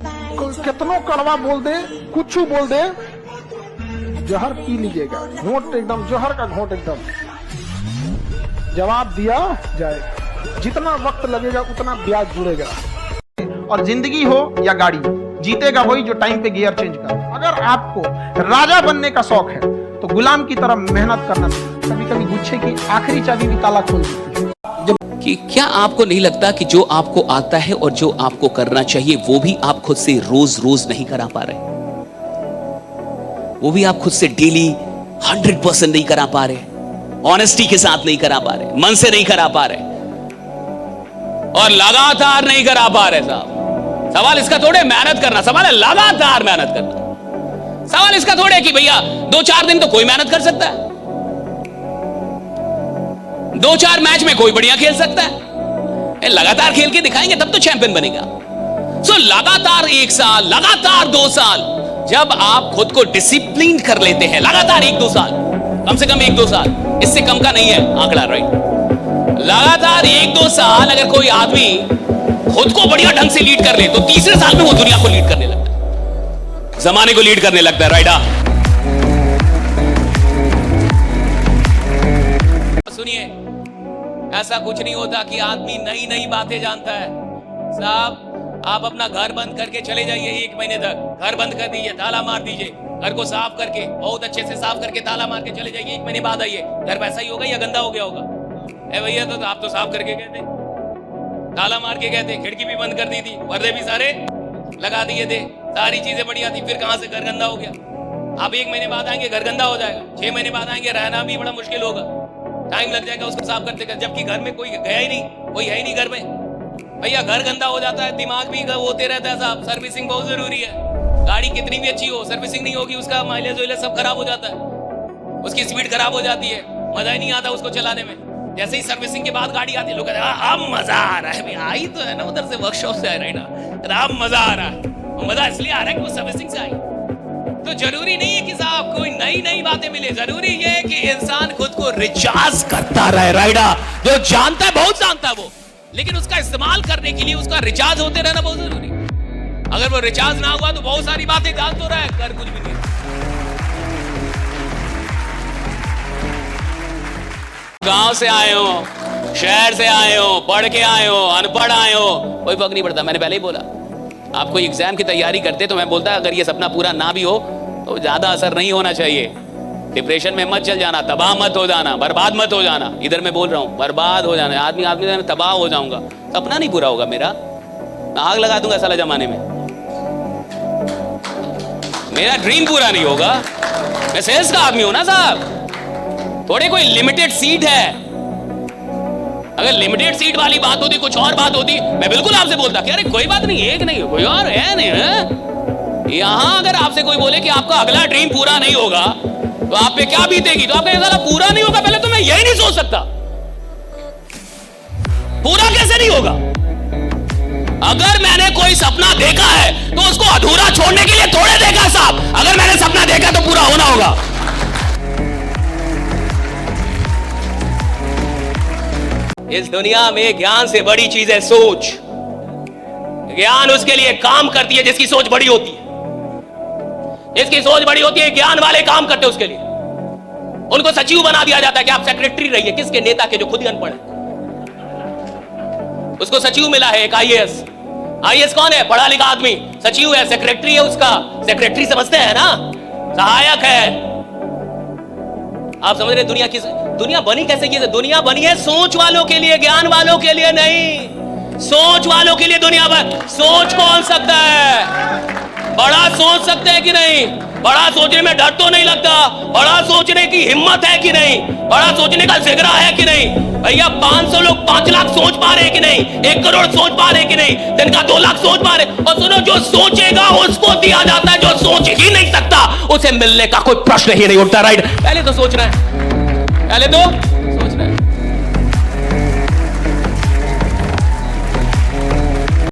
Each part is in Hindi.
कितनों कड़वा बोल दे, कुछ बोल दे, जहर पी लीजिएगा, घोंट एकदम जहर का घोंट एकदम, जवाब दिया जाएगा। जितना वक्त लगेगा उतना ब्याज जुड़ेगा। और जिंदगी हो या गाड़ी, जीतेगा वही जो टाइम पे गियर चेंज कर। अगर आपको राजा बनने का शौक है तो गुलाम की तरह मेहनत करना चाहिए। कभी कभी गुच्छे की आखिरी चाबी भी ताला खोल देती है। कि क्या आपको नहीं लगता कि जो आपको आता है और जो आपको करना चाहिए वो भी आप खुद से रोज रोज नहीं करा पा रहे, वो भी आप खुद से डेली 100% नहीं करा पा रहे, ऑनेस्टी के साथ नहीं करा पा रहे, मन से नहीं करा पा रहे और लगातार नहीं करा पा रहे। साहब सवाल इसका थोड़े मेहनत करना, सवाल है लगातार मेहनत करना। सवाल इसका थोड़े कि भैया 2-4 दिन तो कोई मेहनत कर सकता है, 2-4 मैच में कोई बढ़िया खेल सकता है, लगातार खेल के दिखाएंगे तब तो चैंपियन बनेगा। सो लगातार 1 साल, लगातार 2 साल, जब आप खुद को डिसिप्लिन कर लेते हैं, लगातार 1-2 साल, कम से कम 1-2 साल, इससे कम का नहीं है आंकड़ा, राइट? लगातार 1-2 साल अगर कोई आदमी खुद को बढ़िया ढंग से लीड कर ले तो तीसरे साल में वो दुनिया को लीड करने लगता है, जमाने को लीड करने लगता है, राइट? सुनिए, ऐसा कुछ नहीं होता कि आदमी नई नई बातें जानता है। साहब आप अपना घर बंद करके चले जाइए 1 महीने तक, घर बंद कर दीजिए, ताला मार दीजिए, घर को साफ करके बहुत अच्छे से साफ करके ताला मार के चले जाइए, 1 महीने बाद आइए, घर वैसा ही होगा या गंदा हो गया होगा? ए भैया तो आप तो साफ करके गए थे, ताला मार के गए थे, खिड़की भी बंद कर दी थी, पर्दे भी सारे लगा दिए थे, सारी चीजें बढ़िया थी, फिर कहां से घर गंदा हो गया? आप 1 महीने बाद आएंगे घर गंदा हो जाएगा, 6 महीने बाद आएंगे रहना भी बड़ा मुश्किल होगा, टाइम लग जाएगा उसको साफ करते करते, जबकि घर में कोई गया ही नहीं, कोई है ही नहीं घर में। भैया घर गंदा हो जाता है, दिमाग भी होते रहता है साहब। सर्विसिंग बहुत जरूरी है, गाड़ी कितनी भी अच्छी हो, सर्विसिंग नहीं होगी उसका माइलेज वाइलेज सब खराब हो जाता है, उसकी स्पीड खराब हो जाती है, मजा ही नहीं आता उसको चलाने में। जैसे ही सर्विसिंग के बाद गाड़ी आती है लोग कहते हैं अब मजा आ रहा है, आई तो है ना उधर से वर्कशॉप से आ रही ना, अब मजा आ रहा है। मजा इसलिए आ रहा है कि वो सर्विसिंग से आई। तो जरूरी नहीं है कि साहब कोई नई नई बातें मिले, जरूरी ये है कि इंसान खुद को रिचार्ज करता रहे, राइडा? जो जानता है बहुत जानता है वो, लेकिन उसका इस्तेमाल करने के लिए उसका रिचार्ज होते रहना बहुत जरूरी है। अगर वो रिचार्ज ना हुआ तो बहुत सारी बातें जान तो रहा है, कर कुछ भी नहीं। गांव से आए हो, शहर से आए हो, पढ़ के आए हो, अनपढ़ आए हो, कोई फर्क नहीं पड़ता। मैंने पहले ही बोला, आप कोई एग्जाम की तैयारी करते तो मैं बोलता अगर ये सपना पूरा ना भी हो तो ज्यादा असर नहीं होना चाहिए, डिप्रेशन में मत चल जाना, तबाह मत हो जाना, बर्बाद मत हो जाना। इधर मैं बोल रहा हूँ बर्बाद हो जाना, आदमी मैं तबाह हो जाऊंगा, सपना नहीं पूरा होगा मेरा, मैं आग लगा दूंगा साला जमाने में, मेरा ड्रीम पूरा नहीं होगा। मैं सेल्स का आदमी हूं ना साहब, थोड़े कोई लिमिटेड सीट है। अगर लिमिटेड सीट वाली बात होती, कुछ और बात होती, मैं बिल्कुल आपसे बोलता कि अरे कोई बात नहीं, एक नहीं कोई और है नहीं है। यहां अगर आपसे कोई बोले कि आपका अगला ड्रीम पूरा नहीं होगा तो आप पे क्या बीतेगी, तो आपका साला पूरा नहीं होगा, पहले तो मैं यही नहीं सोच सकता, पूरा कैसे नहीं होगा? अगर मैंने कोई सपना देखा है तो उसको अधूरा छोड़ने के लिए थोड़े देखा साहब, अगर मैंने सपना देखा तो पूरा होना होगा। इस दुनिया में ज्ञान से बड़ी चीज है सोच। ज्ञान उसके लिए काम करती है जिसकी सोच बड़ी होती है, जिसकी सोच बड़ी होती है, ज्ञान वाले काम करते हैं उसके लिए। उनको सचिव बना दिया जाता है कि आप सेक्रेटरी रहिए, किसके? नेता के, जो खुद ही अनपढ़ है। उसको सचिव मिला है एक आईएएस। आईएएस कौन है? पढ़ा लिखा आदमी। सचिव है, सेक्रेटरी है उसका, सेक्रेटरी समझते हैं ना, सहायक है। आप समझ रहे दुनिया बनी कैसे? की दुनिया बनी है सोच वालों के लिए, ज्ञान वालों के लिए नहीं। सोच वालों के लिए दुनिया बनी। सोच कौन सकता है? बड़ा सोच सकते हैं कि नहीं? बड़ा सोचने में डर तो नहीं लगता? बड़ा सोचने की हिम्मत है कि नहीं? बड़ा सोचने का जिगरा है कि नहीं? भैया 500 लोग 5 लाख सोच पा रहे कि नहीं? 1 करोड़ सोच पा रहे कि नहीं? दिन का 2 लाख सोच पा रहे। और सुनो, जो सोचेगा उसको दिया जाता है, जो सोच ही नहीं सकता उसे मिलने का कोई प्रश्न ही नहीं उठता। राइट? पहले तो सोचना है, पहले तो सोचना है।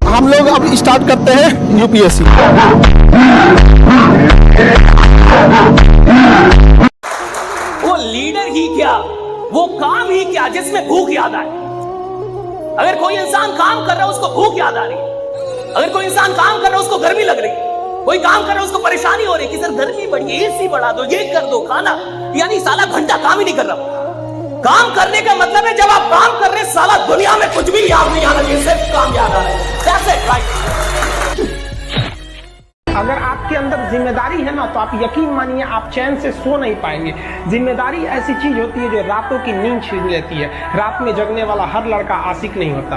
हम लोग अब स्टार्ट करते हैं यूपीएससी। वो लीडर ही क्या, वो काम ही क्या जिसमें भूख याद आए। अगर कोई इंसान काम कर रहा है उसको भूख याद आ रही है, अगर कोई इंसान काम कर रहा है उसको गर्मी लग रही है, कोई काम कर रहा है उसको परेशानी हो रही है कि सर गर्मी बढ़ी है, एसी बढ़ा दो, ये कर दो, खाना, यानी साला घंटा काम ही नहीं कर रहा। काम करने का मतलब है जब आप काम कर रहे हैं साला दुनिया में कुछ भी याद नहीं आना चाहिए, सिर्फ काम याद आ रहा है। That's it, right? अगर आपके अंदर जिम्मेदारी है ना तो आप यकीन मानिए आप चैन से सो नहीं पाएंगे। जिम्मेदारी ऐसी चीज होती है जो रातों की नींद छीन लेती है। रात में जगने वाला हर लड़का आशिक नहीं होता।